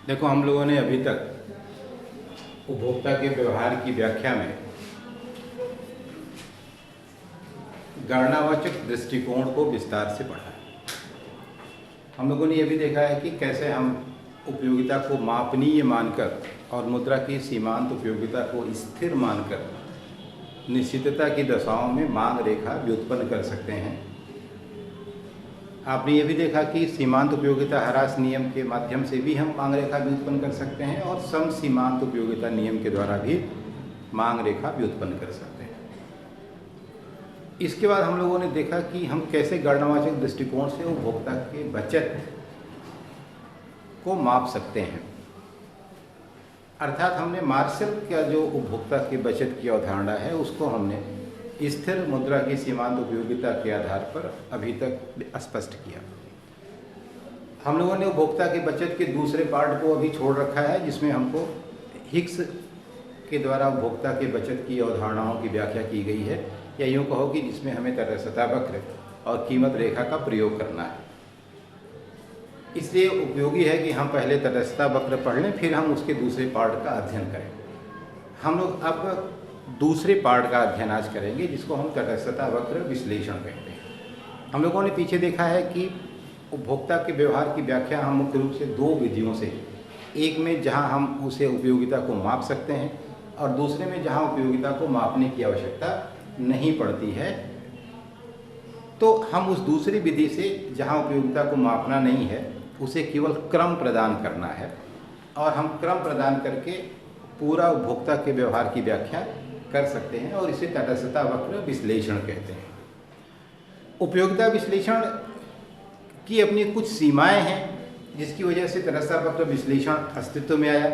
देखो, हम लोगों ने अभी तक उपभोक्ता के व्यवहार की व्याख्या में गणनावाचक दृष्टिकोण को विस्तार से पढ़ा है। हम लोगों ने यह भी देखा है कि कैसे हम उपयोगिता को मापनीय मानकर और मुद्रा की सीमांत उपयोगिता को स्थिर मानकर निश्चितता की दशाओं में मांग रेखा व्युत्पन्न कर सकते हैं। आपने ये भी देखा कि सीमांत उपयोगिता ह्रास नियम के माध्यम से भी हम मांग रेखा व्युत्पन्न कर सकते हैं और सम सीमांत उपयोगिता नियम के द्वारा भी मांग रेखा व्युत्पन्न कर सकते हैं। इसके बाद हम लोगों ने देखा कि हम कैसे गणनावाचक दृष्टिकोण से उपभोक्ता के बचत को माप सकते हैं। अर्थात हमने मार्शल का जो उपभोक्ता की बचत की अवधारणा है उसको हमने स्थिर मुद्रा की सीमांत उपयोगिता के आधार पर अभी तक स्पष्ट किया। हम लोगों ने उपभोक्ता की बचत के दूसरे पार्ट को अभी छोड़ रखा है, जिसमें हमको हिग्स के द्वारा उपभोक्ता की बचत की अवधारणाओं की व्याख्या की गई है, या यूँ कहो कि जिसमें हमें तटस्थता वक्र और कीमत रेखा का प्रयोग करना है। इसलिए उपयोगी है कि हम पहले तटस्थता वक्र पढ़ लें, फिर हम उसके दूसरे पार्ट का अध्ययन करें। हम लोग अब दूसरे पार्ट का अध्ययन आज करेंगे, जिसको हम तटस्थता वक्र विश्लेषण कहते हैं। हम लोगों ने पीछे देखा है कि उपभोक्ता के व्यवहार की व्याख्या हम मुख्य रूप से दो विधियों से, एक में जहां हम उसे उपयोगिता को माप सकते हैं और दूसरे में जहां उपयोगिता को मापने की आवश्यकता नहीं पड़ती है, तो हम उस दूसरी विधि से जहां उपयोगिता को मापना नहीं है उसे केवल क्रम प्रदान करना है, और हम क्रम प्रदान करके पूरा उपभोक्ता के व्यवहार की व्याख्या कर सकते हैं, और इसे तटस्थता वक्र विश्लेषण कहते हैं। उपयोगिता विश्लेषण की अपनी कुछ सीमाएं हैं, जिसकी वजह से तटस्थता वक्र विश्लेषण अस्तित्व में आया।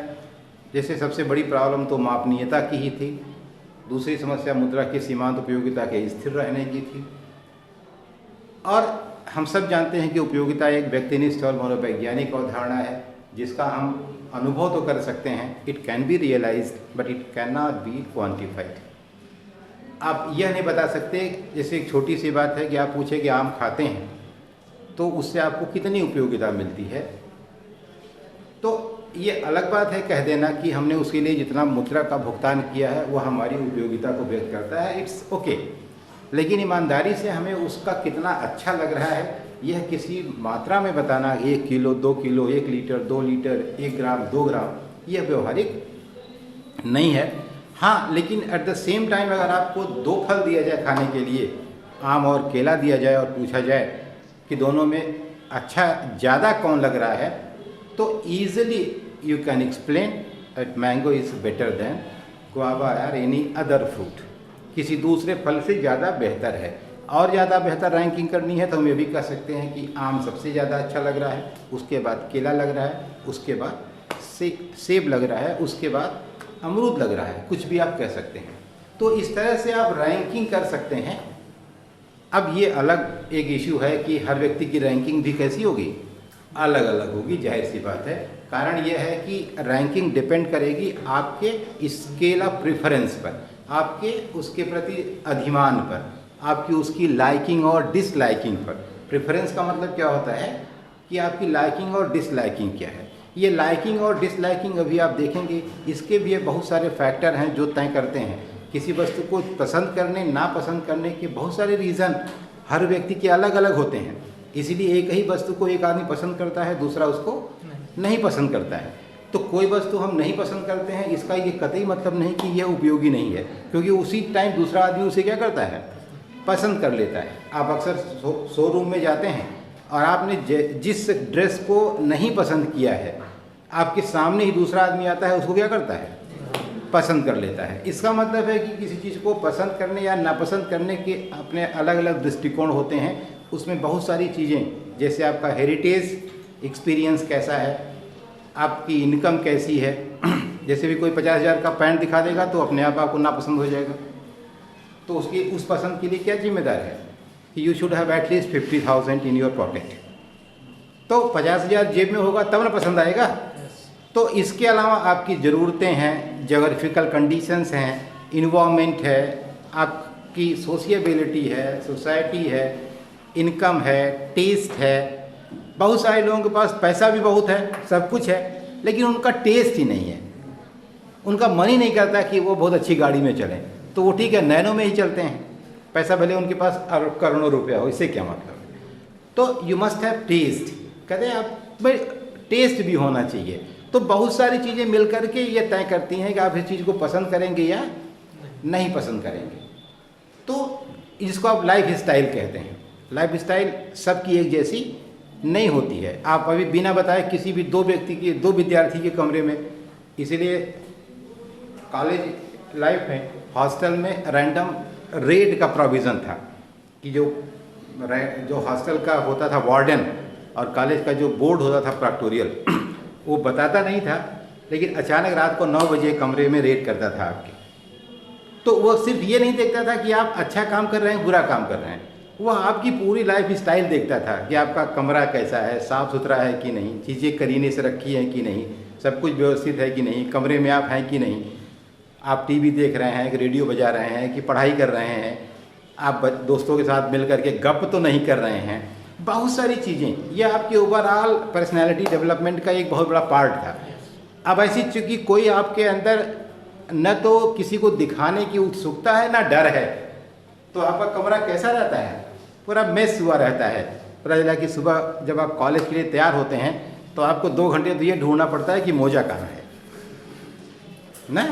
जैसे सबसे बड़ी प्रॉब्लम तो मापनीयता की ही थी, दूसरी समस्या मुद्रा की सीमांत उपयोगिता के स्थिर रहने की थी, और हम सब जानते हैं कि उपयोगिता एक व्यक्तिनिष्ठ और मनोवैज्ञानिक अवधारणा है, जिसका हम अनुभव तो कर सकते हैं। It can be realised but it can not be quantified. आप यह नहीं बता सकते, जैसे एक छोटी सी बात है कि आप पूछे कि आम खाते हैं तो उससे आपको कितनी उपयोगिता मिलती है, तो ये अलग बात है कह देना कि हमने उसके लिए जितना मुद्रा का भुगतान किया है वह हमारी उपयोगिता को व्यक्त करता है, इट्स ओके। लेकिन ईमानदारी से हमें उसका कितना अच्छा लग रहा है यह किसी मात्रा में बताना, 1 किलो, 2 किलो, 1 लीटर, 2 लीटर, 1 ग्राम, 2 ग्राम, यह व्यवहारिक नहीं है। हाँ, लेकिन एट द सेम टाइम अगर आपको 2 फल दिया जाए खाने के लिए, आम और केला दिया जाए, और पूछा जाए कि दोनों में अच्छा ज़्यादा कौन लग रहा है, तो easily you can explain that mango is better then guava और एनी अदर फ्रूट। किसी दूसरे फल से ज़्यादा बेहतर है। और ज़्यादा बेहतर रैंकिंग करनी है तो हम ये भी कह सकते हैं कि आम सबसे ज़्यादा अच्छा लग रहा है, उसके बाद केला लग रहा है, उसके बाद सेब लग रहा है, उसके बाद अमरूद लग रहा है, कुछ भी आप कह सकते हैं। तो इस तरह से आप रैंकिंग कर सकते हैं। अब ये अलग एक इशू है कि हर व्यक्ति की रैंकिंग भी कैसी होगी, अलग अलग होगी, जाहिर सी बात है। कारण यह है कि रैंकिंग डिपेंड करेगी आपके स्केल ऑफ प्रेफरेंस पर, आपके उसके प्रति अधिमान पर, आपकी उसकी लाइकिंग और डिसलाइकिंग पर। प्रेफरेंस का मतलब क्या होता है कि आपकी लाइकिंग और डिसलाइकिंग क्या है। ये लाइकिंग और डिसलाइकिंग अभी आप देखेंगे, इसके भी बहुत सारे फैक्टर हैं जो तय करते हैं। किसी वस्तु को पसंद करने नापसंद करने के बहुत सारे रीज़न हर व्यक्ति के अलग अलग होते हैं। इसीलिए एक ही वस्तु को एक आदमी पसंद करता है, दूसरा उसको नहीं पसंद करता है। तो कोई वस्तु हम नहीं पसंद करते हैं, इसका ये कतई मतलब नहीं कि यह उपयोगी नहीं है, क्योंकि उसी टाइम दूसरा आदमी उसे क्या करता है, पसंद कर लेता है। आप अक्सर शोरूम में जाते हैं और आपने जिस ड्रेस को नहीं पसंद किया है, आपके सामने ही दूसरा आदमी आता है, उसको क्या करता है, पसंद कर लेता है। इसका मतलब है कि किसी चीज़ को पसंद करने या नापसंद करने के अपने अलग अलग दृष्टिकोण होते हैं। उसमें बहुत सारी चीज़ें, जैसे आपका हेरिटेज एक्सपीरियंस कैसा है, आपकी इनकम कैसी है। जैसे भी कोई 50,000 का पैंट दिखा देगा तो अपने आप आपको नापसंद हो जाएगा, तो उसकी उस पसंद के लिए क्या जिम्मेदार है कि you should have at least 50,000 in your pocket. तो 50,000 जेब में होगा तब ना पसंद आएगा। तो इसके अलावा आपकी ज़रूरतें हैं, जोग्राफिकल कंडीशंस हैं, इन्वायरमेंट है, आपकी सोशियबिलिटी है, सोसाइटी है, इनकम है, टेस्ट है। बहुत सारे लोगों के पास पैसा भी बहुत है, सब कुछ है, लेकिन उनका टेस्ट ही नहीं है, उनका मन ही नहीं करता कि वो बहुत अच्छी गाड़ी में चलें, तो वो ठीक है नैनो में ही चलते हैं, पैसा भले उनके पास करोड़ों रुपया हो, इससे क्या मतलब है। तो यू मस्ट हैव टेस्ट, कहते हैं आप भाई टेस्ट भी होना चाहिए। तो बहुत सारी चीज़ें मिल करके ये तय करती हैं कि आप इस चीज़ को पसंद करेंगे या नहीं पसंद करेंगे। तो इसको आप लाइफ स्टाइल कहते हैं। लाइफ स्टाइल सबकी एक जैसी नहीं होती है। आप अभी बिना बताए किसी भी दो विद्यार्थी के कमरे में, इसीलिए कॉलेज लाइफ में हॉस्टल में रैंडम रेट का प्रोविज़न था कि जो हॉस्टल का होता था वार्डन और कॉलेज का जो बोर्ड होता था प्रैक्टोरियल, वो बताता नहीं था, लेकिन अचानक रात को 9 बजे कमरे में रेड करता था आपके। तो वो सिर्फ ये नहीं देखता था कि आप अच्छा काम कर रहे हैं बुरा काम कर रहे हैं, वो आपकी पूरी लाइफ स्टाइल देखता था कि आपका कमरा कैसा है, साफ़ सुथरा है कि नहीं, चीज़ें करीने से रखी हैं कि नहीं, सब कुछ व्यवस्थित है कि नहीं, कमरे में आप हैं कि नहीं, आप टीवी देख रहे हैं कि रेडियो बजा रहे हैं कि पढ़ाई कर रहे हैं, आप दोस्तों के साथ मिल करके गप तो नहीं कर रहे हैं। बहुत सारी चीज़ें, ये आपके ओवरऑल पर्सनैलिटी डेवलपमेंट का एक बहुत बड़ा पार्ट था। अब ऐसी चूँकि कोई आपके अंदर न तो किसी को दिखाने की उत्सुकता है ना डर है, तो आपका कमरा कैसा रहता है, पूरा मेस हुआ रहता है। पता चला कि सुबह जब आप कॉलेज के लिए तैयार होते हैं तो आपको 2 घंटे तो ये ढूंढना पड़ता है कि मोजा कहाँ है ना।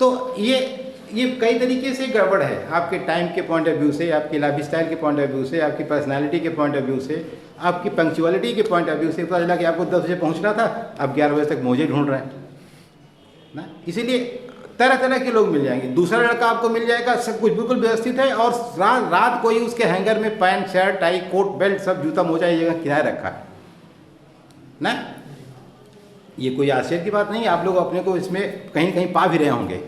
तो ये कई तरीके से गड़बड़ है, आपके टाइम के पॉइंट ऑफ व्यू से, आपके लाइफ स्टाइल के पॉइंट ऑफ व्यू से, आपकी पर्सनालिटी के पॉइंट ऑफ व्यू से, आपकी पंक्चुअलिटी के पॉइंट ऑफ व्यू से। पता चला कि आपको 10 बजे पहुँचना था, आप 11 बजे तक मोजे ढूंढ रहे हैं ना। इसीलिए तरह तरह के लोग मिल जाएंगे। दूसरा लड़का आपको मिल जाएगा, सब कुछ बिल्कुल व्यवस्थित है, और रात को ही उसके हैंगर में pant shirt tie coat belt सब जूता मोजा ये जगह किनारे रखा है ना। ये कोई आश्चर्य की बात नहीं, आप लोग अपने को इसमें कहीं कहीं पा भी रहे होंगे।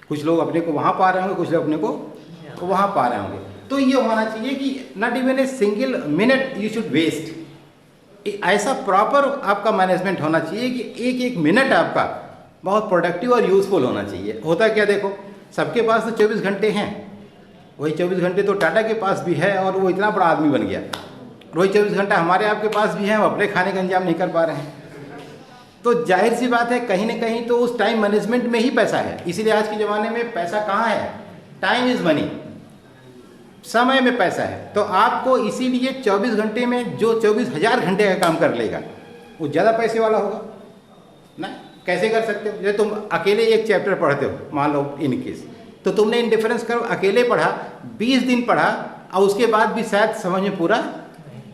कुछ लोग अपने को वहाँ पा रहे होंगे, कुछ लोग अपने को वहाँ पा रहे होंगे। तो ये होना चाहिए कि not even a single minute you should waste. ऐसा प्रॉपर आपका मैनेजमेंट होना चाहिए कि एक एक मिनट आपका बहुत प्रोडक्टिव और यूज़फुल होना चाहिए। होता क्या, देखो सबके पास तो 24 घंटे हैं, वही 24 घंटे तो टाटा के पास भी है और वो इतना बड़ा आदमी बन गया। वही 24 घंटा हमारे आपके पास भी हैं, हम अपने खाने का इंतजाम नहीं कर पा रहे हैं। तो जाहिर सी बात है कहीं ना कहीं तो उस टाइम मैनेजमेंट में ही पैसा है। इसीलिए आज के ज़माने में पैसा कहाँ है, टाइम इज़ मनी, समय में पैसा है। तो आपको इसीलिए 24 घंटे में जो 24,000 घंटे का काम कर लेगा वो ज़्यादा पैसे वाला होगा ना। कैसे कर सकते हो, जैसे तुम अकेले एक चैप्टर पढ़ते हो, मान लो इन केस, तो तुमने इंडिफरेंस करो अकेले पढ़ा, 20 दिन पढ़ा और उसके बाद भी शायद समझ में पूरा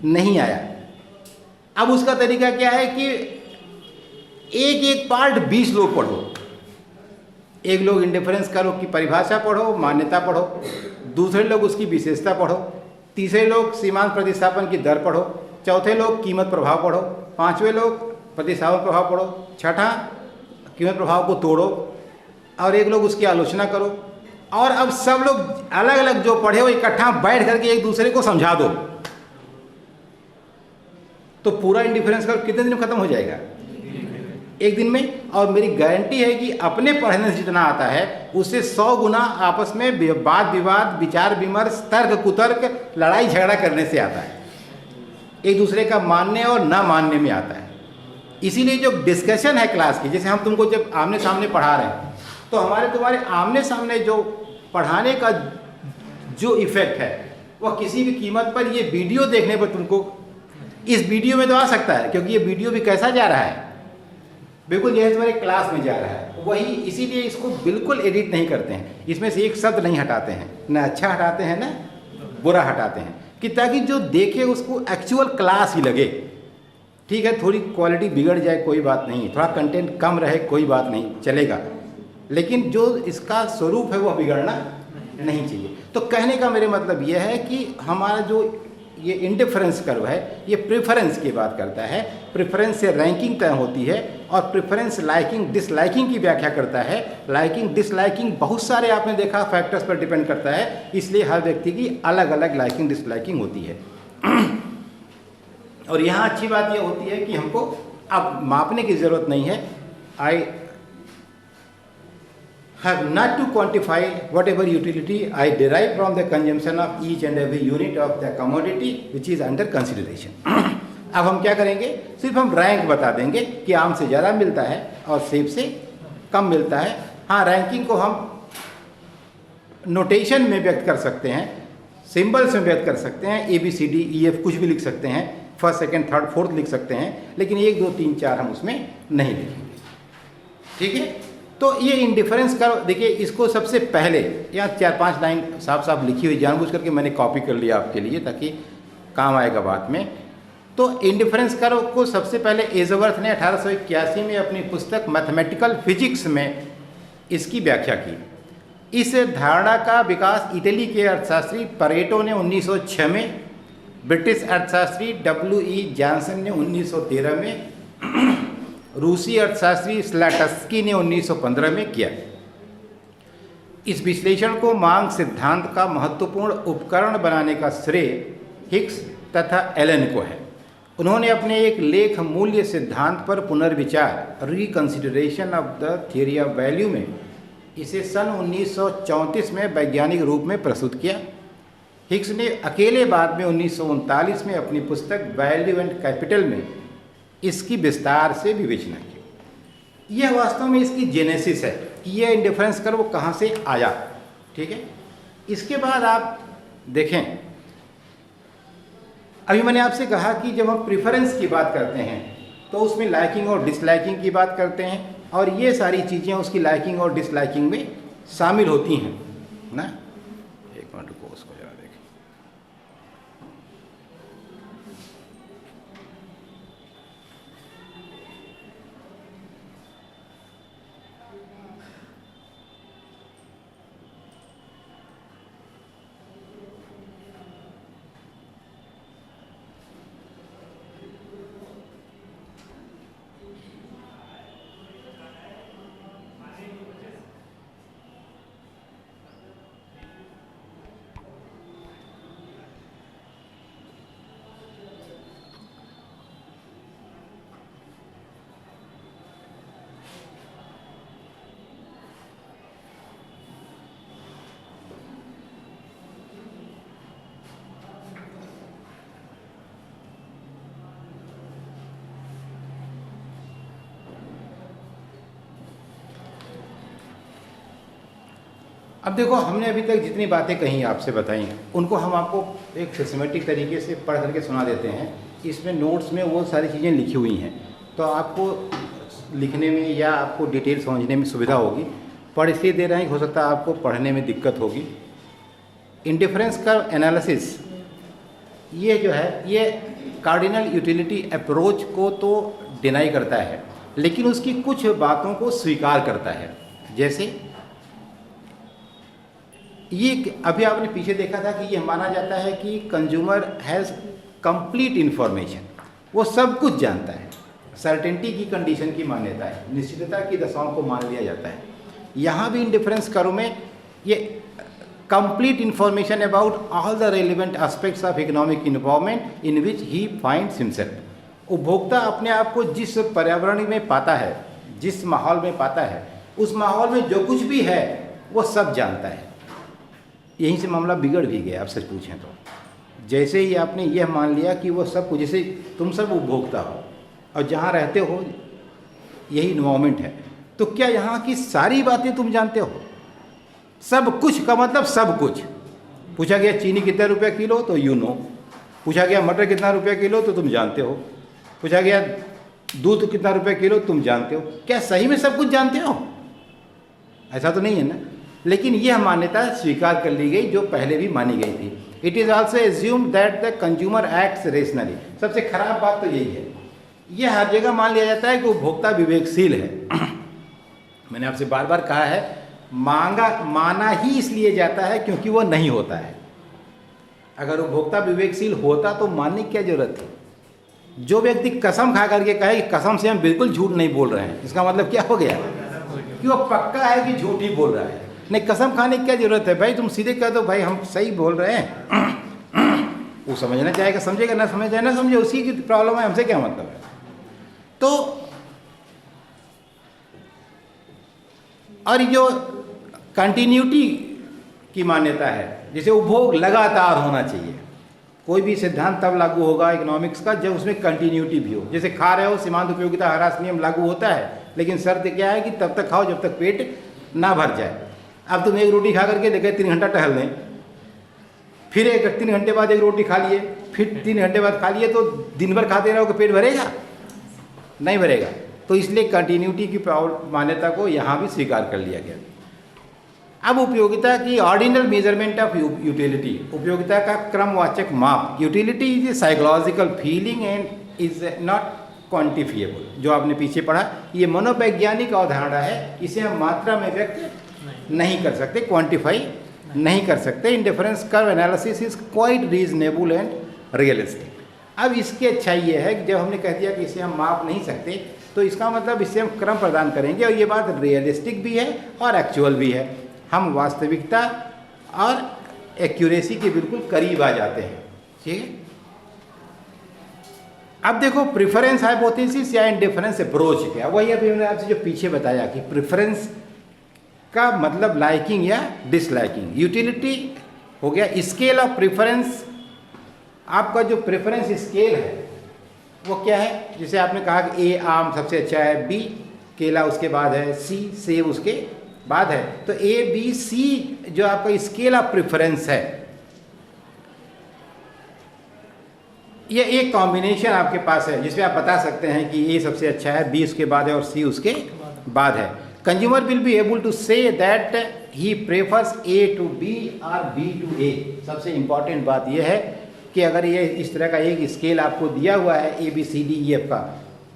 नहीं आया। अब उसका तरीका क्या है कि एक एक पार्ट 20 लोग पढ़ो। एक लोग इंडिफरेंस करो की परिभाषा पढ़ो, मान्यता पढ़ो, दूसरे लोग उसकी विशेषता पढ़ो, तीसरे लोग सीमांत प्रतिस्थापन की दर पढ़ो, चौथे लोग कीमत प्रभाव पढ़ो, पांचवें लोग प्रतिस्थापन प्रभाव पढ़ो, छठा कीमत प्रभाव को तोड़ो, और एक लोग उसकी आलोचना करो। और अब सब लोग अलग अलग जो पढ़े हो इकट्ठा बैठ करके एक दूसरे को समझा दो, तो पूरा इंडिफरेंस कर्व कितने दिन में खत्म हो जाएगा, एक दिन में। और मेरी गारंटी है कि अपने पढ़ने से जितना आता है उससे 100 गुना आपस में वाद विवाद, विचार विमर्श, तर्क कुतर्क, लड़ाई झगड़ा करने से आता है, एक दूसरे का मानने और ना मानने में आता है। इसीलिए जो डिस्कशन है क्लास की, जैसे हम तुमको जब आमने सामने पढ़ा रहे हैं तो हमारे तुम्हारे आमने सामने जो पढ़ाने का जो इफेक्ट है वह किसी भी कीमत पर ये वीडियो देखने पर तुमको इस वीडियो में तो आ सकता है, क्योंकि ये वीडियो भी कैसा जा रहा है, बिल्कुल जैसे तुम्हारे क्लास में जा रहा है वही। इसीलिए इसको बिल्कुल एडिट नहीं करते हैं, इसमें से एक शब्द नहीं हटाते हैं, ना अच्छा हटाते हैं ना बुरा हटाते हैं, कि ताकि जो देखे उसको एक्चुअल क्लास ही लगे। ठीक है, थोड़ी क्वालिटी बिगड़ जाए कोई बात नहीं, थोड़ा कंटेंट कम रहे कोई बात नहीं, चलेगा, लेकिन जो इसका स्वरूप है वह बिगड़ना नहीं चाहिए। तो कहने का मेरे मतलब यह है कि हमारा जो ये इंडिफरेंस कर्व है ये प्रेफरेंस की बात करता है। प्रेफरेंस से रैंकिंग तय होती है और प्रेफरेंस लाइकिंग डिसलाइकिंग की व्याख्या करता है। लाइकिंग डिसलाइकिंग बहुत सारे आपने देखा फैक्टर्स पर डिपेंड करता है, इसलिए हर व्यक्ति की अलग अलग लाइकिंग डिसलाइकिंग होती है। और यहाँ अच्छी बात यह होती है कि हमको अब मापने की ज़रूरत नहीं है। आई have not to quantify whatever utility I derive from the consumption of each and every unit of the commodity which is under consideration. अब हम क्या करेंगे, सिर्फ हम रैंक बता देंगे कि आम से ज़्यादा मिलता है और सेब से कम मिलता है। हाँ, रैंकिंग को हम नोटेशन में व्यक्त कर सकते हैं, सिंबल्स में व्यक्त कर सकते हैं, ABCDEF कुछ भी लिख सकते हैं, फर्स्ट सेकंड थर्ड फोर्थ लिख सकते हैं, लेकिन 1 2 3 4 हम उसमें नहीं लिखेंगे। ठीक है, तो ये इंडिफरेंस कर्व देखिए, इसको सबसे पहले यहाँ 4-5 लाइन साफ साफ लिखी हुई, जानबूझ करके मैंने कॉपी कर लिया आपके लिए ताकि काम आएगा बाद में। तो इंडिफरेंस कर्व को सबसे पहले एजवर्थ ने 1881 में अपनी पुस्तक मैथमेटिकल फिजिक्स में इसकी व्याख्या की। इस धारणा का विकास इटली के अर्थशास्त्री परेटो ने 1906 में, ब्रिटिश अर्थशास्त्री WE जॉनसन ने 1913 में, रूसी अर्थशास्त्री स्लैटस्की ने 1915 में किया। इस विश्लेषण को मांग सिद्धांत का महत्वपूर्ण उपकरण बनाने का श्रेय हिग्स तथा एलन को है। उन्होंने अपने एक लेख मूल्य सिद्धांत पर पुनर्विचार, reconsideration of the theory of value में इसे सन 1934 में वैज्ञानिक रूप में प्रस्तुत किया। हिग्स ने अकेले बाद में 1939 में अपनी पुस्तक वैल्यू एंड कैपिटल में इसकी विस्तार से विवेचना की। यह वास्तव में इसकी जेनेसिस है कि यह इंडिफरेंस कर्व कहाँ से आया। ठीक है, इसके बाद आप देखें, अभी मैंने आपसे कहा कि जब हम प्रेफरेंस की बात करते हैं तो उसमें लाइकिंग और डिसलाइकिंग की बात करते हैं, और ये सारी चीज़ें उसकी लाइकिंग और डिसलाइकिंग में शामिल होती हैं ना। एक मिनट रुको, उसको जरा देखें। अब देखो, हमने अभी तक जितनी बातें कही आपसे बताई उनको हम आपको एक सिस्टमेटिक तरीके से पढ़ करके सुना देते हैं। इसमें नोट्स में वो सारी चीज़ें लिखी हुई हैं, तो आपको लिखने में या आपको डिटेल समझने में सुविधा होगी। पढ़ इसलिए दे रहे हैं कि हो सकता है आपको पढ़ने में दिक्कत होगी। इंडिफरेंस कर्व एनालिसिस ये जो है, ये कार्डिनल यूटिलिटी अप्रोच को तो डिनाई करता है, लेकिन उसकी कुछ बातों को स्वीकार करता है। जैसे ये अभी आपने पीछे देखा था कि यह माना जाता है कि कंज्यूमर हैज़ कंप्लीट इन्फॉर्मेशन, वो सब कुछ जानता है। सर्टेनिटी की कंडीशन की मान्यता है, निश्चितता की दशाओं को मान लिया जाता है। यहाँ भी इंडिफरेंस कर्व में ये complete information about all the relevant aspects of economic involvement in which he finds himself. उपभोक्ता अपने आप को जिस पर्यावरण में पाता है, जिस माहौल में पाता है, उस माहौल में जो कुछ भी है वो सब जानता है। यहीं से मामला बिगड़ भी गया, आप सच पूछें तो। जैसे ही आपने यह मान लिया कि वो सब कुछ, जैसे तुम सब उपभोक्ता हो और जहाँ रहते हो यही इन्वायरमेंट है, तो क्या यहाँ की सारी बातें तुम जानते हो? सब कुछ का मतलब सब कुछ। पूछा गया चीनी कितने रुपये किलो, तो यू नो। पूछा गया मटर कितना रुपये किलो, तो तुम जानते हो। पूछा गया दूध कितना रुपये किलो, तुम जानते हो। क्या सही में सब कुछ जानते हो? ऐसा तो नहीं है ना। लेकिन यह मान्यता स्वीकार कर ली गई जो पहले भी मानी गई थी। It is also assumed that the consumer acts rationally. सबसे खराब बात तो यही है, यह हर जगह मान लिया जाता है कि उपभोक्ता विवेकशील है। मैंने आपसे बार बार कहा है, माना ही इसलिए जाता है क्योंकि वो नहीं होता है। अगर उपभोक्ता विवेकशील होता तो मानने की क्या जरूरत थी? जो व्यक्ति कसम खा करके कहे कि कसम से हम बिल्कुल झूठ नहीं बोल रहे हैं, इसका मतलब क्या हो गया कि वो पक्का है कि झूठ ही बोल रहा है। नहीं, कसम खाने की क्या जरूरत है भाई? तुम सीधे कह दो भाई हम सही बोल रहे हैं। वो समझना चाहेगा समझेगा, ना समझ जाए ना समझे, उसी की प्रॉब्लम है, हमसे क्या मतलब है। तो और जो कंटिन्यूटी की मान्यता है, जैसे उपभोग लगातार होना चाहिए, कोई भी सिद्धांत तब लागू होगा इकोनॉमिक्स का जब उसमें कंटिन्यूटी भी हो। जैसे खा रहे हो, सीमांत उपयोगिता ह्रास नियम लागू होता है, लेकिन शर्त क्या है कि तब तक खाओ जब तक पेट ना भर जाए। अब तुम एक रोटी खा करके देखे 3 घंटा टहल लें, फिर 3 घंटे बाद एक रोटी खा लिए, फिर 3 घंटे बाद खा लिए, तो दिन भर खाते रहोगे, पेट भरेगा? नहीं भरेगा। तो इसलिए कंटिन्यूटी की मान्यता को यहाँ भी स्वीकार कर लिया गया। अब उपयोगिता की ऑर्डिनल मेजरमेंट ऑफ यूटिलिटी, उपयोगिता का क्रमवाचक माप। Utility is a psychological feeling and is not quantifiable. जो आपने पीछे पढ़ा, ये मनोवैज्ञानिक अवधारणा है, इसे हम मात्रा में व्यक्त नहीं कर सकते, क्वांटिफाई नहीं कर सकते। Indifference curve analysis is quite reasonable and realistic. अब इसकी अच्छाई ये है कि जब हमने कह दिया कि इसे हम माप नहीं सकते, तो इसका मतलब इससे हम क्रम प्रदान करेंगे, और ये बात रियलिस्टिक भी है और एक्चुअल भी है। हम वास्तविकता और एक्यूरेसी के बिल्कुल करीब आ जाते हैं। ठीक है। अब देखो प्रेफरेंस हाइपोथेसिस या इंडिफरेंस अप्रोच क्या, वही अभी मैंने आपसे जो पीछे बताया कि प्रेफरेंस का मतलब लाइकिंग या डिसलाइकिंग। यूटिलिटी हो गया स्केल ऑफ प्रेफरेंस। आपका जो प्रेफरेंस स्केल है वो क्या है? जैसे आपने कहा कि ए आम सबसे अच्छा है, बी केला उसके बाद है, सी सेब उसके बाद है। तो ए बी सी जो आपका स्केल ऑफ प्रेफरेंस है, ये एक कॉम्बिनेशन आपके पास है जिसमें आप बता सकते हैं कि ए सबसे अच्छा है, बी उसके बाद है और सी उसके बाद है। Consumer will be able to say that he prefers A to B और बी टू ए। सबसे इंपॉर्टेंट बात यह है कि अगर ये इस तरह का एक स्केल आपको दिया हुआ है A B C D E F का,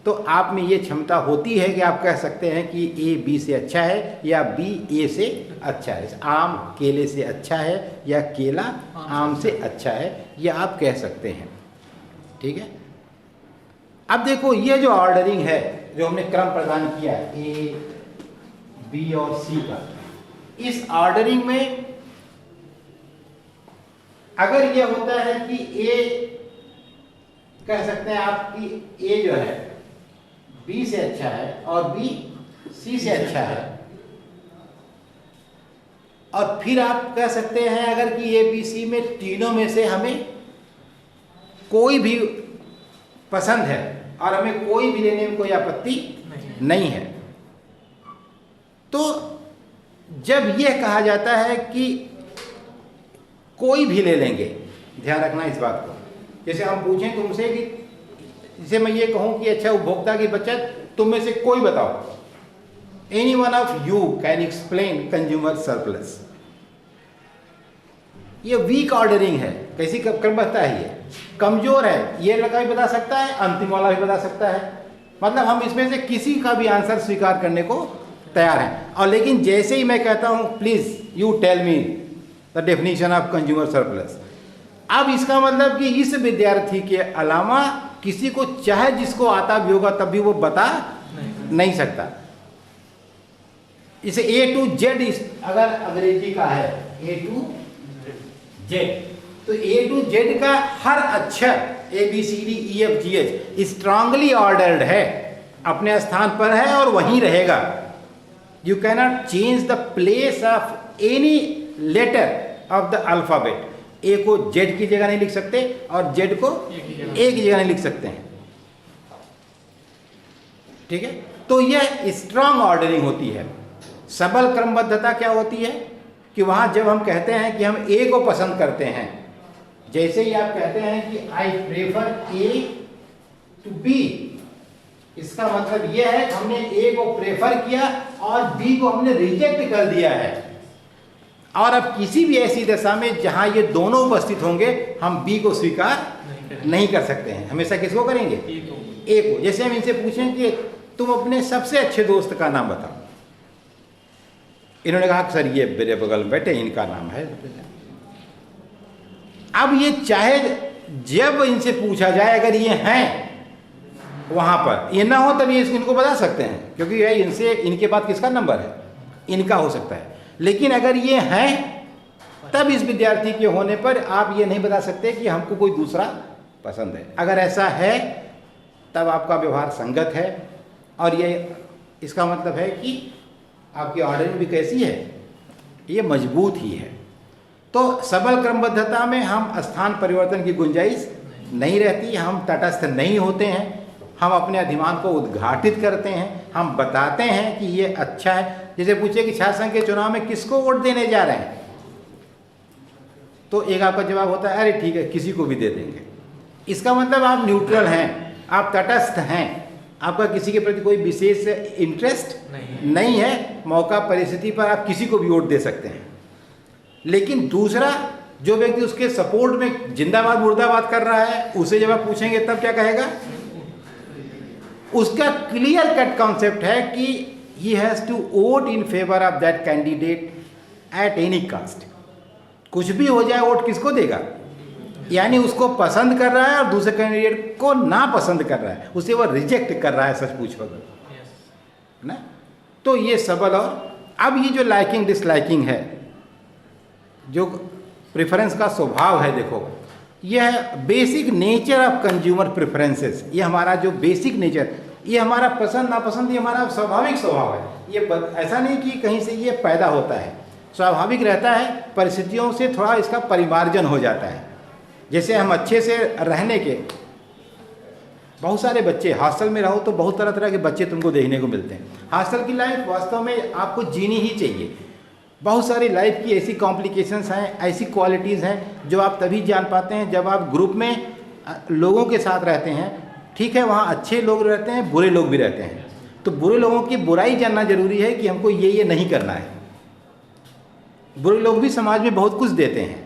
तो आप में ये क्षमता होती है कि आप कह सकते हैं कि ए बी से अच्छा है या बी ए से अच्छा है। आम केले से अच्छा है या केला आम से अच्छा है, ये आप कह सकते हैं। ठीक है। अब देखो ये जो ऑर्डरिंग है, जो हमने क्रम प्रदान किया ए बी और सी का, इस ऑर्डरिंग में अगर ये होता है कि ए कह सकते हैं आप कि ए जो है बी से अच्छा है और बी सी से अच्छा है, और फिर आप कह सकते हैं अगर कि ए बी सी में तीनों में से हमें कोई भी पसंद है और हमें कोई भी लेने में कोई आपत्ति नहीं है, तो जब यह कहा जाता है कि कोई भी ले लेंगे, ध्यान रखना इस बात को। जैसे हम पूछें तुमसे कि जैसे मैं ये कहूं कि अच्छा उपभोक्ता की बचत तुम में से कोई बताओ, any one of you can explain consumer surplus. ये वीक ऑर्डरिंग है। कैसी क्रमबद्धता है? ये कमजोर है। ये लड़का भी बता सकता है, अंतिम वाला भी बता सकता है। मतलब हम इसमें से किसी का भी आंसर स्वीकार करने को तैयार हैं। और लेकिन जैसे ही मैं कहता हूं please you tell me the definition of consumer surplus, अब इसका मतलब कि इस विद्यार्थी के अलावा किसी को चाहे जिसको आता भी होगा तब भी वो बता नहीं सकता। इसे ए टू जेड अगर अंग्रेजी का है, ए टू जेड, तो ए टू जेड का हर अक्षर A B C D E F G H strongly ordered है, अपने स्थान पर है और वहीं रहेगा। You cannot change the place of any letter of the alphabet. A को जेड की जगह नहीं लिख सकते और जेड को ए की जगह नहीं लिख सकते हैं। ठीक है। तो यह स्ट्रांग ऑर्डरिंग होती है। सबल क्रमबद्धता क्या होती है कि वहां जब हम कहते हैं कि हम ए को पसंद करते हैं, जैसे ही आप कहते हैं कि I prefer A to B, इसका मतलब यह है कि हमने ए को प्रेफर किया और बी को हमने रिजेक्ट कर दिया है। और अब किसी भी ऐसी दशा में जहां ये दोनों उपस्थित होंगे हम बी को स्वीकार नहीं कर सकते हैं। हमेशा किसको करेंगे? ए को। जैसे हम इनसे पूछें कि तुम अपने सबसे अच्छे दोस्त का नाम बताओ, इन्होंने कहा सर ये मेरे बगल में बैठे इनका नाम है। अब ये चाहे जब इनसे पूछा जाए अगर ये हैं वहां पर, ये ना हो तब ये इनको बता सकते हैं, क्योंकि ये इनसे इनके पास किसका नंबर है? इनका हो सकता है। लेकिन अगर ये हैं तब इस विद्यार्थी के होने पर आप ये नहीं बता सकते कि हमको कोई दूसरा पसंद है। अगर ऐसा है तब आपका व्यवहार संगत है, और ये इसका मतलब है कि आपकी ऑर्डरिंग भी कैसी है? ये मजबूत ही है। तो सबल क्रमबद्धता में हम स्थान परिवर्तन की गुंजाइश नहीं रहती, हम तटस्थ नहीं होते हैं, हम अपने अधिमान को उद्घाटित करते हैं, हम बताते हैं कि ये अच्छा है। जैसे पूछे कि छात्र संघ के चुनाव में किसको वोट देने जा रहे हैं, तो एक आपका जवाब होता है अरे ठीक है किसी को भी दे देंगे। इसका मतलब आप न्यूट्रल हैं, आप तटस्थ हैं, आपका किसी के प्रति कोई विशेष इंटरेस्ट नहीं है, मौका परिस्थिति पर आप किसी को भी वोट दे सकते हैं। लेकिन दूसरा जो व्यक्ति उसके सपोर्ट में जिंदाबाद मुर्दाबाद कर रहा है, उसे जब आप पूछेंगे तब क्या कहेगा, उसका क्लियर कट कॉन्सेप्ट है कि he has to vote in favour of that candidate at any cost. कुछ भी हो जाए वोट किसको देगा, यानी उसको पसंद कर रहा है और दूसरे कैंडिडेट को ना पसंद कर रहा है, उसे वो रिजेक्ट कर रहा है, सच पूछो ना। तो ये सबल। और अब ये जो लाइकिंग डिसलाइकिंग है, जो प्रेफरेंस का स्वभाव है, देखो यह basic nature of consumer preferences, ये हमारा जो बेसिक नेचर, ये हमारा पसंद नापसंद, ये हमारा स्वाभाविक स्वभाव है। ये ऐसा नहीं कि कहीं से ये पैदा होता है, स्वाभाविक रहता है, परिस्थितियों से थोड़ा इसका परिमार्जन हो जाता है। जैसे हम अच्छे से रहने के, बहुत सारे बच्चे हॉस्टल में रहो तो बहुत तरह तरह के बच्चे तुमको देखने को मिलते हैं। हॉस्टल की लाइफ वास्तव में आपको जीनी ही चाहिए। बहुत सारी लाइफ की ऐसी कॉम्प्लिकेशंस हैं, ऐसी क्वालिटीज़ हैं जो आप तभी जान पाते हैं जब आप ग्रुप में लोगों के साथ रहते हैं। ठीक है, वहाँ अच्छे लोग रहते हैं, बुरे लोग भी रहते हैं, तो बुरे लोगों की बुराई जानना जरूरी है कि हमको ये नहीं करना है। बुरे लोग भी समाज में बहुत कुछ देते हैं,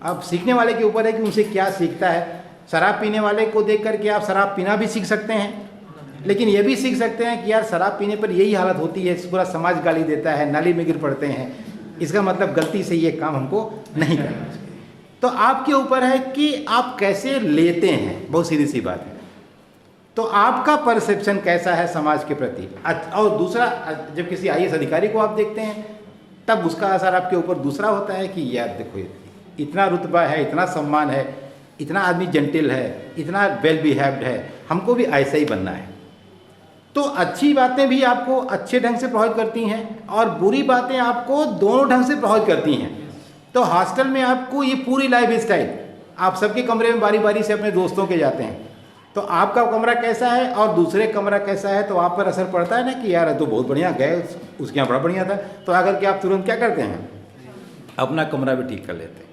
अब सीखने वाले के ऊपर है कि उनसे क्या सीखता है। शराब पीने वाले को देख करके आप शराब पीना भी सीख सकते हैं, लेकिन ये भी सीख सकते हैं कि यार शराब पीने पर यही हालत होती है, पूरा समाज गाली देता है, नाली में गिर पड़ते हैं, इसका मतलब गलती से ये काम हमको नहीं करना चाहिए। तो आपके ऊपर है कि आप कैसे लेते हैं, बहुत सीधी सी बात है। तो आपका परसेप्शन कैसा है समाज के प्रति। और दूसरा, जब किसी IAS अधिकारी को आप देखते हैं तब उसका असर आपके ऊपर दूसरा होता है कि यार देखो इतना रुतबा है, इतना सम्मान है, इतना आदमी जेंटिल है, इतना वेल बिहेव्ड है, हमको भी ऐसा ही बनना है। तो अच्छी बातें भी आपको अच्छे ढंग से प्रभावित करती हैं और बुरी बातें आपको दोनों ढंग से प्रभावित करती हैं। तो हॉस्टल में आपको ये पूरी लाइफ स्टाइल, आप सबके कमरे में बारी बारी से अपने दोस्तों के जाते हैं, तो आपका कमरा कैसा है और दूसरे कमरा कैसा है, तो आप पर असर पड़ता है ना कि यार तो बहुत बढ़िया गए, उसके यहाँ बड़ा बढ़िया था। तो आकर के आप तुरंत क्या करते हैं, अपना कमरा भी ठीक कर लेते हैं।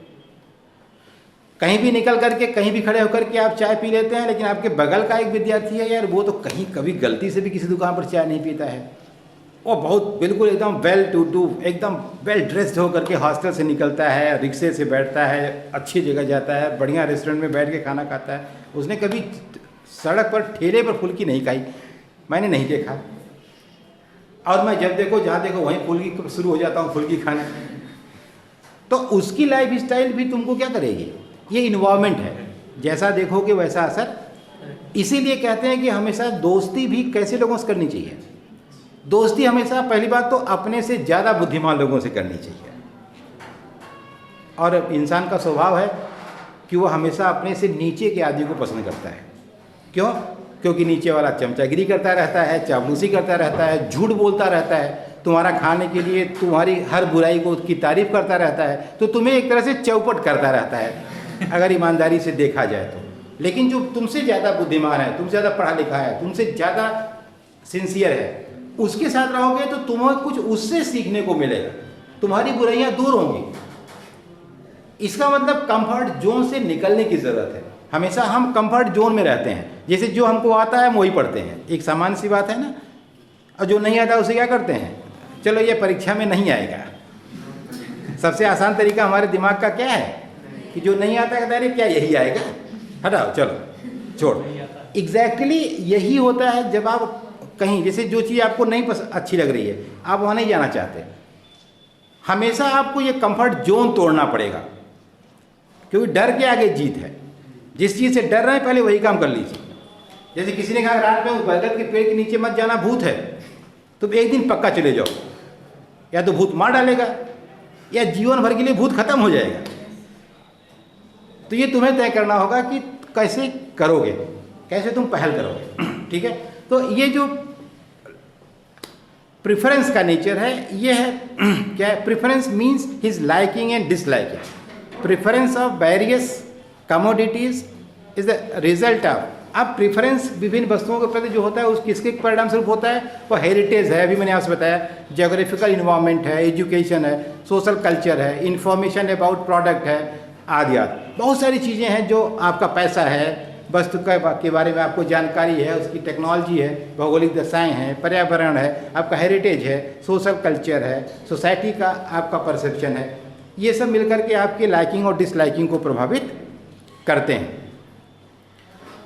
कहीं भी निकल करके कहीं भी खड़े होकर के आप चाय पी लेते हैं, लेकिन आपके बगल का एक विद्यार्थी है यार, वो तो कहीं कभी गलती से भी किसी दुकान पर चाय नहीं पीता है, वो बहुत बिल्कुल एकदम वेल टू डू, एकदम वेल ड्रेस्ड होकर के हॉस्टल से निकलता है, रिक्शे से बैठता है, अच्छी जगह जाता है, बढ़िया रेस्टोरेंट में बैठ के खाना खाता है। उसने कभी सड़क पर ठेले पर फुल्की नहीं खाई, मैंने नहीं देखा। और मैं जब देखो जहाँ देखो वहीं फुल्की शुरू हो जाता हूँ फुल्की खाने। तो उसकी लाइफ स्टाइल भी तुमको क्या करेगी, ये इन्वायरमेंट है, जैसा देखोगे वैसा असर। इसीलिए कहते हैं कि हमेशा दोस्ती भी कैसे लोगों से करनी चाहिए। दोस्ती हमेशा पहली बात तो अपने से ज़्यादा बुद्धिमान लोगों से करनी चाहिए। और इंसान का स्वभाव है कि वो हमेशा अपने से नीचे के आदमी को पसंद करता है। क्यों? क्योंकि नीचे वाला चमचागिरी करता रहता है, चापलूसी करता रहता है, झूठ बोलता रहता है, तुम्हारा खाने के लिए तुम्हारी हर बुराई को की तारीफ करता रहता है, तो तुम्हें एक तरह से चौपट करता रहता है अगर ईमानदारी से देखा जाए तो। लेकिन जो तुमसे ज़्यादा बुद्धिमान है, तुमसे ज़्यादा पढ़ा लिखा है, तुमसे ज़्यादा सिंसियर है, उसके साथ रहोगे तो तुम्हें कुछ उससे सीखने को मिलेगा, तुम्हारी बुराइयां दूर होंगी। इसका मतलब कंफर्ट जोन से निकलने की ज़रूरत है। हमेशा हम कंफर्ट जोन में रहते हैं, जैसे जो हमको आता है हम वही पढ़ते हैं, एक सामान्य सी बात है ना। और जो नहीं आता उसे क्या करते हैं, चलो ये परीक्षा में नहीं आएगा। सबसे आसान तरीका हमारे दिमाग का क्या है कि जो नहीं आता कहता है क्या यही आएगा, हटाओ चलो छोड़। एग्जैक्टली यही होता है जब आप कहीं, जैसे जो चीज़ आपको नहीं अच्छी लग रही है, आप वहाँ नहीं जाना चाहते, हमेशा आपको ये कंफर्ट जोन तोड़ना पड़ेगा, क्योंकि डर के आगे जीत है। जिस चीज़ से डर रहे हैं पहले वही काम कर लीजिए। जैसे किसी ने कहा रात में उस बरगद के पेड़ के नीचे मत जाना, भूत है, तो एक दिन पक्का चले जाओ, या तो भूत मार डालेगा या जीवन भर के लिए भूत खत्म हो जाएगा। तो ये तुम्हें तय करना होगा कि कैसे करोगे, कैसे तुम पहल करोगे। ठीक है, तो ये जो प्रेफरेंस का नेचर है। ये है क्या है? Preference means his liking and disliking. Preference of various commodities is the result of. अब प्रेफरेंस विभिन्न वस्तुओं के प्रति जो होता है उस किसके परिणाम स्वरूप होता है? वो हेरिटेज है, अभी मैंने आपसे बताया, जोग्राफिकल इन्वायरमेंट है, एजुकेशन है, सोशल कल्चर है, इंफॉर्मेशन अबाउट प्रोडक्ट है, आदि आदि। बहुत सारी चीज़ें हैं जो आपका पैसा है, वस्तु के बारे में आपको जानकारी है, उसकी टेक्नोलॉजी है, भौगोलिक दशाएं हैं, पर्यावरण है, आपका हेरिटेज है, सोशल कल्चर है, सोसाइटी का आपका परसेप्शन है। ये सब मिलकर के आपके लाइकिंग और डिसलाइकिंग को प्रभावित करते हैं।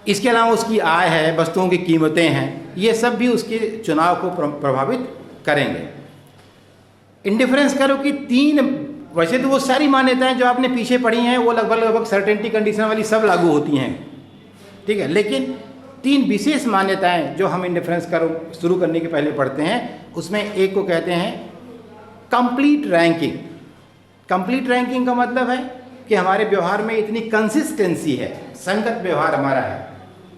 इसके अलावा उसकी आय है, वस्तुओं की कीमतें हैं, ये सब भी उसके चुनाव को प्रभावित करेंगे। इंडिफरेंस करो कि तीन, वैसे तो वो सारी मान्यताएं जो आपने पीछे पढ़ी हैं वो लगभग सर्टेनिटी कंडीशन वाली सब लागू होती हैं, ठीक है, लेकिन तीन विशेष मान्यताएं जो हम इंडिफरेंस करो शुरू करने के पहले पढ़ते हैं, उसमें एक को कहते हैं कंप्लीट रैंकिंग। कंप्लीट रैंकिंग का मतलब है कि हमारे व्यवहार में इतनी कंसिस्टेंसी है, संगत व्यवहार हमारा है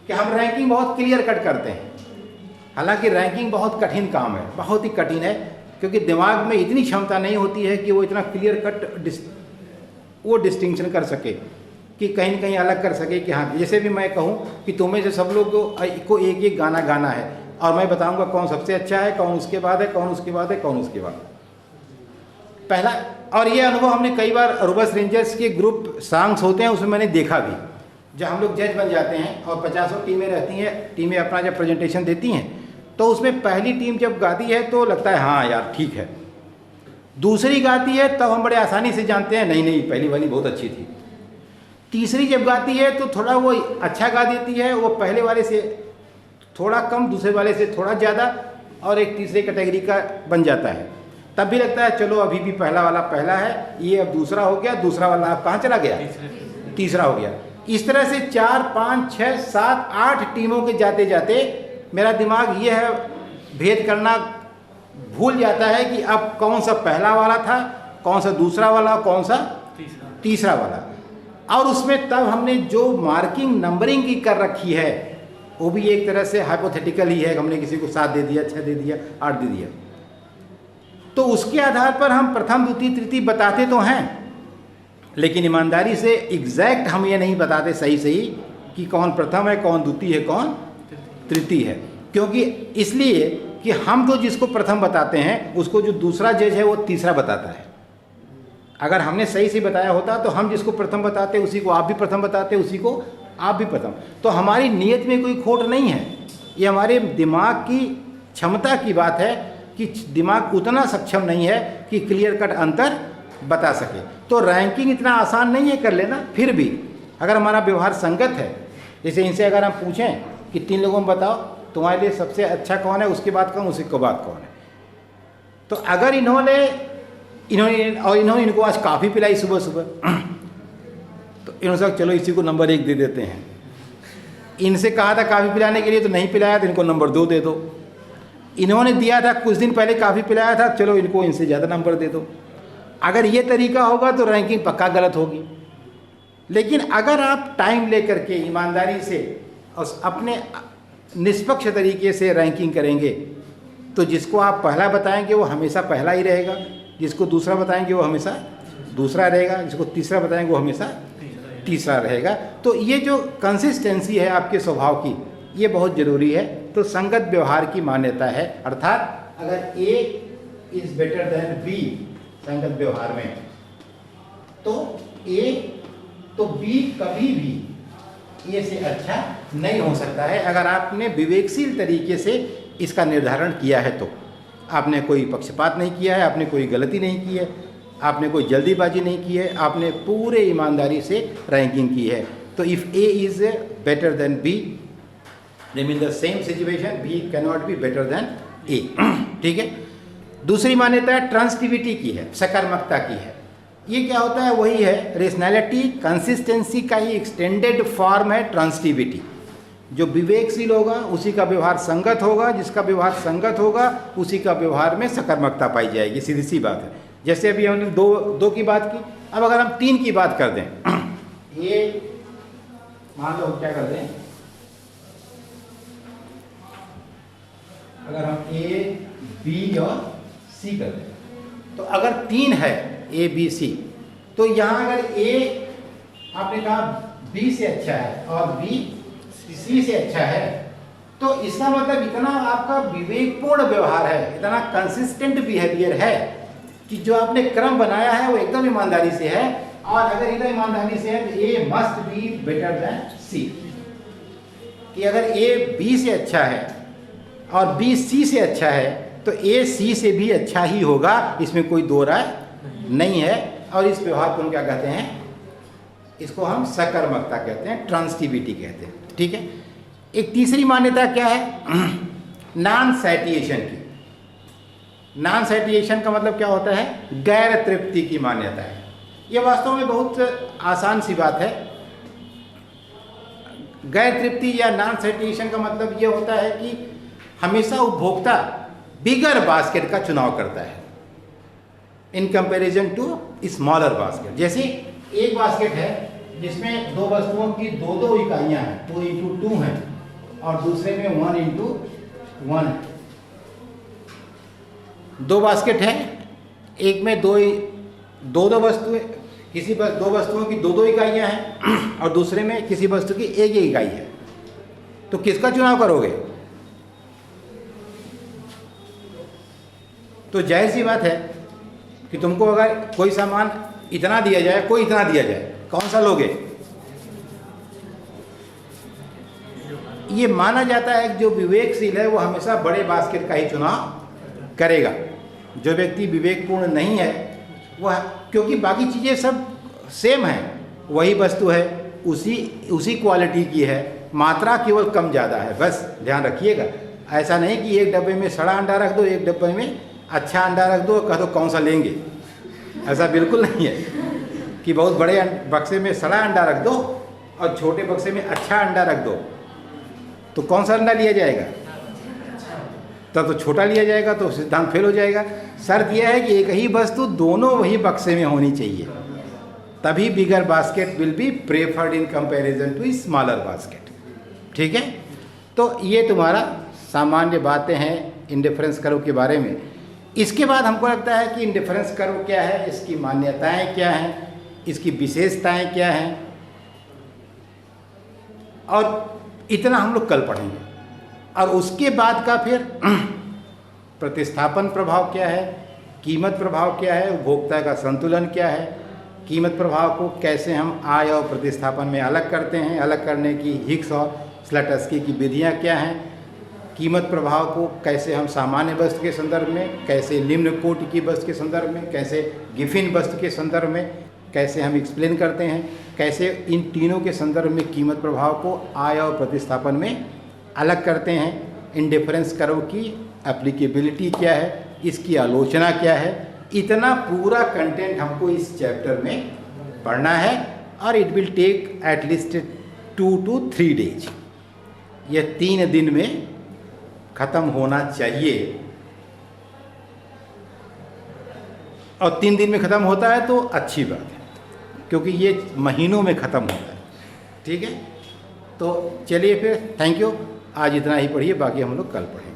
कि हम रैंकिंग बहुत क्लियर कट करते हैं। हालांकि रैंकिंग बहुत कठिन काम है, बहुत ही कठिन है, क्योंकि दिमाग में इतनी क्षमता नहीं होती है कि वो इतना क्लियर कट वो डिस्टिंक्शन कर सके, कि कहीं न कहीं अलग कर सके कि हाँ, जैसे भी मैं कहूँ कि तुम्हें से सब लोग को एक एक गाना गाना है और मैं बताऊँगा कौन सबसे अच्छा है, कौन उसके बाद है, कौन उसके बाद है, कौन उसके बाद पहला। और ये अनुभव हमने कई बार रूबस रेंजर्स के ग्रुप सॉन्ग्स होते हैं उसमें मैंने देखा भी, जब हम लोग जज बन जाते हैं और 50 टीमें रहती हैं, टीमें अपना जब प्रेजेंटेशन देती हैं तो उसमें पहली टीम जब गाती है तो लगता है हाँ यार ठीक है, दूसरी गाती है तब हम बड़े आसानी से जानते हैं नहीं नहीं पहली वाली बहुत अच्छी थी, तीसरी जब गाती है तो थोड़ा वो अच्छा गा देती है, वो पहले वाले से थोड़ा कम, दूसरे वाले से थोड़ा ज़्यादा, और एक तीसरे कैटेगरी का बन जाता है। तब भी लगता है चलो अभी भी पहला वाला पहला है, ये अब दूसरा हो गया, दूसरा वाला अब कहाँ चला गया, तीसरा हो गया। इस तरह से 4, 5, 6, 7, 8 टीमों के जाते जाते मेरा दिमाग ये है भेद करना भूल जाता है कि अब कौन सा पहला वाला था, कौन सा दूसरा वाला, कौन सा तीसरा वाला। और उसमें तब हमने जो मार्किंग नंबरिंग की कर रखी है वो भी एक तरह से हाइपोथेटिकल ही है, हमने किसी को 7 दे दिया, 6 दे दिया, 8 दे दिया, तो उसके आधार पर हम प्रथम द्वितीय तृतीय बताते तो हैं, लेकिन ईमानदारी से एग्जैक्ट हम ये नहीं बताते सही कि कौन प्रथम है, कौन द्वितीय है, कौन तृतीय है। क्योंकि इसलिए कि हम तो जिसको प्रथम बताते हैं उसको जो दूसरा जज है वो तीसरा बताता है। अगर हमने सही से बताया होता तो हम जिसको प्रथम बताते उसी को आप भी प्रथम बताते, उसी को आप भी प्रथम। तो हमारी नीयत में कोई खोट नहीं है, ये हमारे दिमाग की क्षमता की बात है कि दिमाग उतना सक्षम नहीं है कि क्लियर कट अंतर बता सके। तो रैंकिंग इतना आसान नहीं है कर लेना। फिर भी अगर हमारा व्यवहार संगत है, जैसे इनसे अगर हम पूछें कि 3 लोगों में बताओ तुम्हारे लिए सबसे अच्छा कौन है, उसके बाद कौन, उसके बाद कौन है, तो अगर इन्होंने इनको आज काफ़ी पिलाई सुबह सुबह तो इन्होंने कहा चलो इसी को नंबर 1 दे देते हैं। इनसे कहा था काफ़ी पिलाने के लिए तो नहीं पिलाया तो इनको नंबर 2 दे दो। इन्होंने दिया था कुछ दिन पहले काफ़ी पिलाया था, चलो इनको इनसे ज़्यादा नंबर दे दो। अगर ये तरीका होगा तो रैंकिंग पक्का गलत होगी। लेकिन अगर आप टाइम लेकर के ईमानदारी से और अपने निष्पक्ष तरीके से रैंकिंग करेंगे तो जिसको आप पहला बताएंगे वो हमेशा पहला ही रहेगा, जिसको दूसरा बताएंगे वो हमेशा दूसरा रहेगा, जिसको तीसरा बताएंगे वो हमेशा तीसरा रहेगा। तो ये जो कंसिस्टेंसी है आपके स्वभाव की, ये बहुत ज़रूरी है। तो संगत व्यवहार की मान्यता है, अर्थात अगर A is better than B संगत व्यवहार में, तो B कभी भी A से अच्छा नहीं हो सकता है। अगर आपने विवेकशील तरीके से इसका निर्धारण किया है तो आपने कोई पक्षपात नहीं किया है, आपने कोई गलती नहीं की है, आपने कोई जल्दीबाजी नहीं की है, आपने पूरे ईमानदारी से रैंकिंग की है। तो if A is better than B, then in the same situation B cannot be better than A। ठीक है। दूसरी मान्यता ट्रांसिटिविटी की है, सकारात्मकता की है। ये क्या होता है, वही है रेशनैलिटी कंसिस्टेंसी का ही एक्सटेंडेड फॉर्म है ट्रांसिटिविटी। जो विवेकशील होगा उसी का व्यवहार संगत होगा, जिसका व्यवहार संगत होगा उसी का व्यवहार में सकारात्मकता पाई जाएगी। सीधी सी बात है। जैसे अभी हमने दो की बात की, अब अगर हम 3 की बात कर दें, ये मान लो क्या कर दें, अगर हम ए बी और सी कर दें, तो अगर 3 है ए बी सी, तो यहाँ अगर ए आपने कहा बी से अच्छा है और बी सी से अच्छा है, तो इसका मतलब इतना आपका विवेकपूर्ण व्यवहार है, इतना कंसिस्टेंट बिहेवियर है कि जो आपने क्रम बनाया है वो एकदम ईमानदारी से है। और अगर एकदम ईमानदारी से है तो ए मस्ट बी बेटर देन सी, कि अगर ए बी से अच्छा है और बी सी से अच्छा है तो ए सी से भी अच्छा ही होगा, इसमें कोई दो राय नहीं है। और इस व्यवहार को हम क्या कहते हैं, इसको हम सकर्मकता कहते हैं, ट्रांसटिविटी कहते हैं। ठीक है। एक तीसरी मान्यता क्या है, नॉन सैटिएशन की। नॉन सैटिएशन का मतलब क्या होता है, गैर तृप्ति की मान्यता है। यह वास्तव में बहुत आसान सी बात है। गैर तृप्ति या नॉन सैटिएशन का मतलब यह होता है कि हमेशा उपभोक्ता बिगर बास्केट का चुनाव करता है in comparison to smaller basket. जैसे एक बास्केट है जिसमें दो वस्तुओं की दो दो इकाइयाँ हैं, 2x2 हैं, और दूसरे में 1x1 है। दो बास्केट है, एक में दो वस्तुएं, दो वस्तुओं की दो इकाइयाँ हैं और दूसरे में किसी वस्तु की एक ही इकाई है। तो किसका चुनाव करोगे? तो जाहिर सी बात है कि तुमको अगर कोई सामान इतना दिया जाए, कोई इतना दिया जाए, कौन सा लोगे? ये माना जाता है कि जो विवेकशील है वो हमेशा बड़े बास्केट का ही चुनाव करेगा। जो व्यक्ति विवेकपूर्ण नहीं है वह, क्योंकि बाकी चीज़ें सब सेम हैं, वही वस्तु है, उसी क्वालिटी की है, मात्रा केवल कम ज़्यादा है, बस ध्यान रखिएगा। ऐसा नहीं कि एक डब्बे में सड़ा अंडा रख दो, एक डब्बे में अच्छा अंडा रख दो, कह दो कौन सा लेंगे। ऐसा बिल्कुल नहीं है कि बहुत बड़े बक्से में सड़ा अंडा रख दो और छोटे बक्से में अच्छा अंडा रख दो, तो कौन सा अंडा लिया जाएगा? तब तो छोटा लिया जाएगा, तो सिद्धांत फेल हो जाएगा। शर्त यह है कि एक ही वस्तु दोनों वही बक्से में होनी चाहिए, तभी bigger basket will be preferred in comparison to smaller basket. ठीक है। तो ये तुम्हारा सामान्य बातें हैं इंडिफरेंस कर्व के बारे में। इसके बाद हमको लगता है कि इंडिफरेंस कर्व क्या है, इसकी मान्यताएं क्या हैं, इसकी विशेषताएं क्या हैं, और इतना हम लोग कल पढ़ेंगे। और उसके बाद का फिर प्रतिस्थापन प्रभाव क्या है, कीमत प्रभाव क्या है, उपभोक्ता का संतुलन क्या है, कीमत प्रभाव को कैसे हम आय और प्रतिस्थापन में अलग करते हैं, अलग करने की हिक्स और स्लटस्की की विधियाँ क्या हैं, कीमत प्रभाव को कैसे हम सामान्य वस्तु के संदर्भ में, कैसे निम्न कोटि की वस्तु के संदर्भ में, कैसे गिफिन वस्तु के संदर्भ में कैसे हम एक्सप्लेन करते हैं, कैसे इन तीनों के संदर्भ में कीमत प्रभाव को आय और प्रतिस्थापन में अलग करते हैं, इंडिफरेंस कर्व की एप्लीकेबिलिटी क्या है, इसकी आलोचना क्या है, इतना पूरा कंटेंट हमको इस चैप्टर में पढ़ना है। और it will take at least 2 to 3 days। यह 3 दिन में ख़त्म होना चाहिए, और 3 दिन में ख़त्म होता है तो अच्छी बात है, क्योंकि ये महीनों में ख़त्म होता है। ठीक है। तो चलिए फिर, थैंक यू। आज इतना ही पढ़िए, बाकी हम लोग कल पढ़ेंगे।